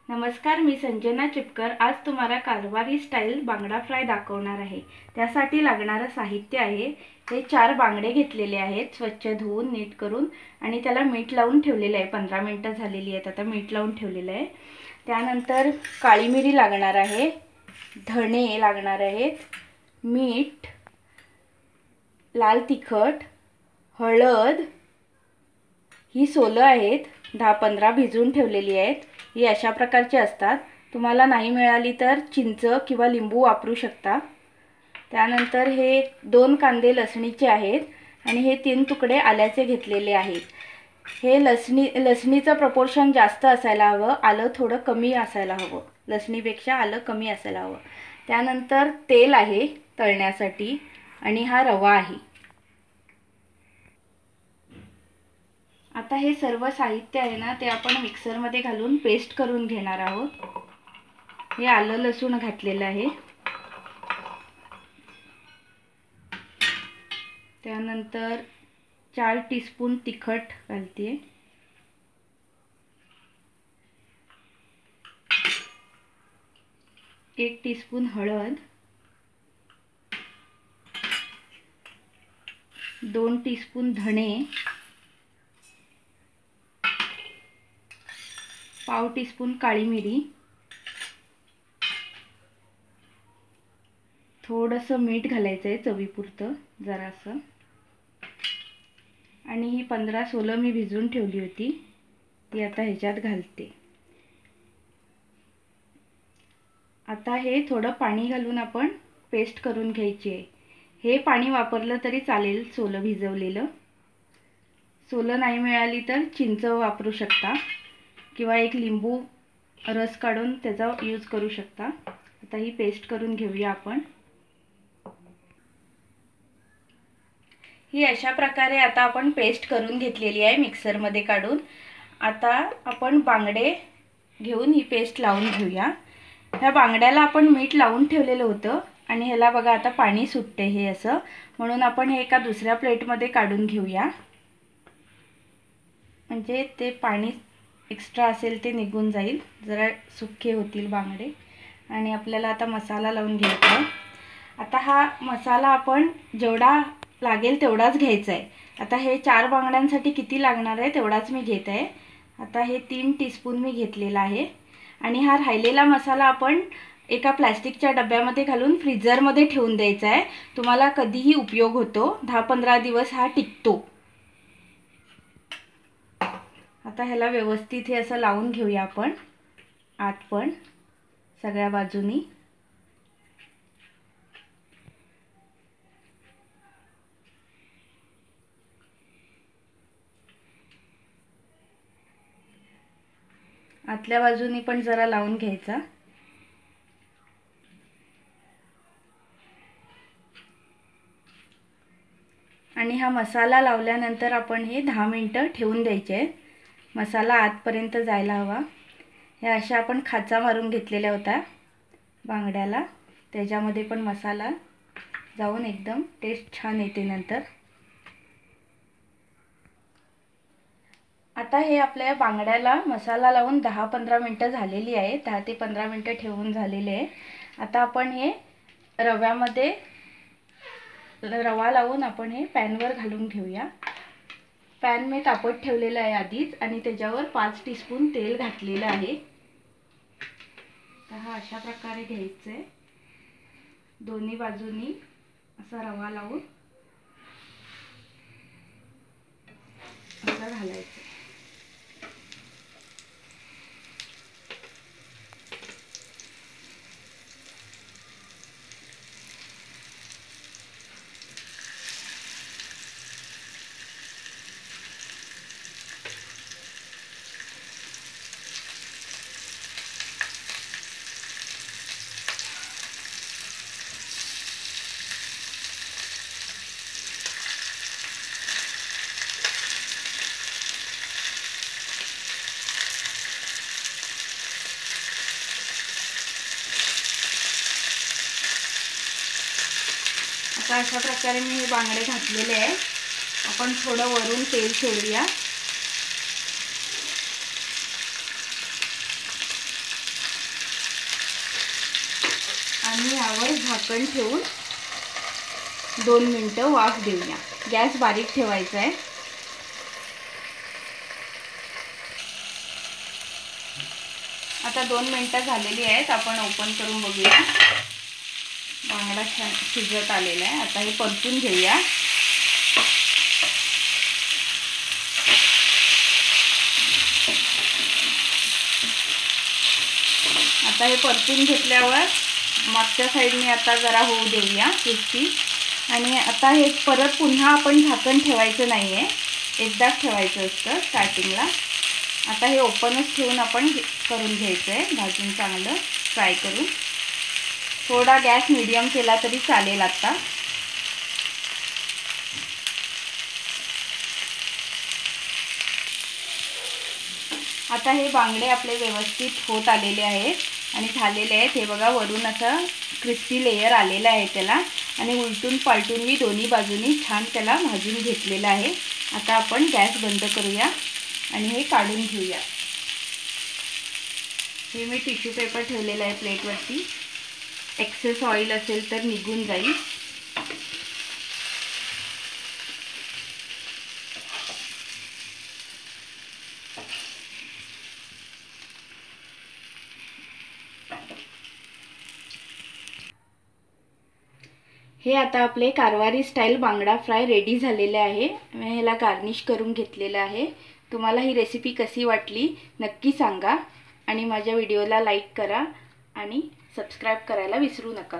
नमस्कार, मी संजना चिपकर आज तुम्हाला कारवारी स्टाईल बांगडा फ्राय दाखवणार आहे। त्यासाठी लागणारे साहित्य आहे हे 4 बांगडे घेतलेले आहेत, स्वच्छ धुवून नीट करून आणि त्याला मीठ लावून ठेवलेले आहे। 15 मिनिटे झालेली आहेत, आता मीठ लावून ठेवलेले आहे। त्यानंतर काळी मिरी लागणार आहे, धणे लागणार आहेत, मीठ, लाल तिखट, हळद, ही सोलं आहेत 10-15 भिजवून ठेवलेली आहेत। ही अशा प्रकारची असतात, तुम्हाला नाही मिळाली तर चिंच किंवा लिंबू वापरू शकता। त्यानंतर हे 2 कांदे लसणीचे आहेत आणि हे 3 तुकडे आल्याचे घेतलेले आहेत। हे लसणीचं प्रपोर्शन जास्त असायला हवं, आलं थोडं कमी असायला हवं, लसणीपेक्षा आलं कमी असायला हवं। त्यानंतर तेल आहे तळण्यासाठी आणि हा रवा आहे। आता हे सर्व साहित्य आहे ना ते आपण मिक्सर मध्ये घालून पेस्ट करून घेणार आहोत। हे आलं लसूण घातलेलं आहे, त्यानंतर 4 टीस्पून तिखट घालते, 1 टीस्पून हळद, 2 टीस्पून धणे, पाव टीस्पून काळी मिरी, थोडंसं मीठ घालायचं आहे चवीपुरतं जरासं, आणि ही 15 सोलं मी भिजवून ठेवली होती ती आता ह्याच्यात घालते। आता हे थोडं पाणी घालून आपण पेस्ट करून घ्यायची आहे। हे पाणी वापरलं तरी चालेल, सोलं भिजवलेलं। सोलं नाही मिळाली तर चिंच वापरू शकता किंवा एक लिंबू रस काढून त्याचा यूज करू शकता। आता ही पेस्ट करून घेऊया आपण। ही अशा प्रकारे आता आपण पेस्ट करून घेतलेली आहे मिक्सर मध्ये काढून। आता आपण बांगडे घेऊन ही पेस्ट लावून घेऊया। ह्या बांगड्याला आपण मीठ लावून ठेवलेलं होतं आणि ह्याला बघा आता पाणी सुटते हे असं, म्हणून आपण हे एका दुसऱ्या प्लेट मध्ये काढून घेऊया, म्हणजे ते पाणी एक्स्ट्रा असेल ते निघून जाईल, जरा सुके होतील बांगडे। आणि आपल्याला आता मसाला लावून घ्यायचा। आता हा मसाला आपण जेवढा लागेल तेवढाच घ्यायचा आहे। आता हे 4 बांगड्यांसाठी किती लागणार आहे तेवढाच मी घेत आहे। आता हे 3 टीस्पून मी घेतलेला आहे आणि हा राहिलेला मसाला आपण एका प्लास्टिकच्या डब्यामध्ये घालून फ्रीजर मध्ये ठेवून द्यायचा आहे। तुम्हाला कधीही उपयोग होतो, 10-15 दिवस हा टिकतो। आता ह्याला व्यवस्थित हे असं लावून घेऊया आपण आत पण सगळ्या बाजूनी। आतल्या बाजूनी पण जरा लावून घ्यायचा। आणि हा मसाला लावल्यानंतर आपण हे 10 मिनिटं ठेवून द्यायचे। मसाला आतपर्यंत जायला हवा। हे अशा आपण खाचा मारून घेतलेल्या होत्या बांगड्याला, त्याच्यामध्ये पण मसाला जाऊन एकदम टेस्ट छान येते नंतर। आता हे आपल्या बांगड्याला मसाला लावून 10-15 मिनिटं झालेली आहे, 10 ते 15 मिनिटं ठेवून झालेले आहे। आता आपण हे रव्यामध्ये रवा लावून आपण हे पॅनवर घालून घेऊया। पॅन मी तापत ठेवलेला आहे आधीच आणि त्याच्यावर 5 टीस्पून तेल घातलेलं आहे। तर हा अशा प्रकारे घ्यायचं आहे, दोन्ही बाजूनी असा रवा लावून असं घालायचं। आता अशा प्रकारे मी हे बांगडे घातलेले आहे। आपण थोडं वरून तेल सोडूया। आणि यावर झाकण ठेवून 2 मिनिटं वाफ देऊया। गॅस बारीक ठेवायचा आहे। आता 2 मिनिटं झालेली आहेत। आपण ओपन करून बघूया। बांगडा छान शिजत आलेला आहे। आता हे परतून घेऊया। आता हे परतून घेतल्यावर मागच्या साईडने आता जरा होऊ देऊया क्रिस्पी। आणि आता हे परत पुन्हा आपण झाकण ठेवायचं नाही आहे, एकदाच ठेवायचं असतं स्टार्टिंगला। आता हे ओपनच ठेवून आपण करून घ्यायचं आहे भाजून चांगलं फ्राय करून। थोडा गॅस मीडियम केला तरी चालेल। आता हे बांगडे आपले व्यवस्थित होत आलेले आहेत आणि झालेले आहेत। हे बघा वरून असं क्रिस्पी लेयर आलेला आहे त्याला। आणि उलटून पालटून मी दोन्ही बाजूनी छान त्याला भाजून घेतलेलं आहे। आता आपण गॅस बंद करूया आणि हे काढून घेऊया। हे मी टिश्यू पेपर ठेवलेला आहे प्लेटवरती, एक्सेस ऑइल असेल तर निघून जाईल। हे आता आपले कारवारी स्टाईल बांगडा फ्राय रेडी झालेले आहे। मी ह्याला गार्निश करून घेतलेलं आहे। तुम्हाला ही रेसिपी कशी वाटली नक्की सांगा आणि माझ्या व्हिडिओला लाईक करा आणि सबस्क्राइब करायला विसरू नका।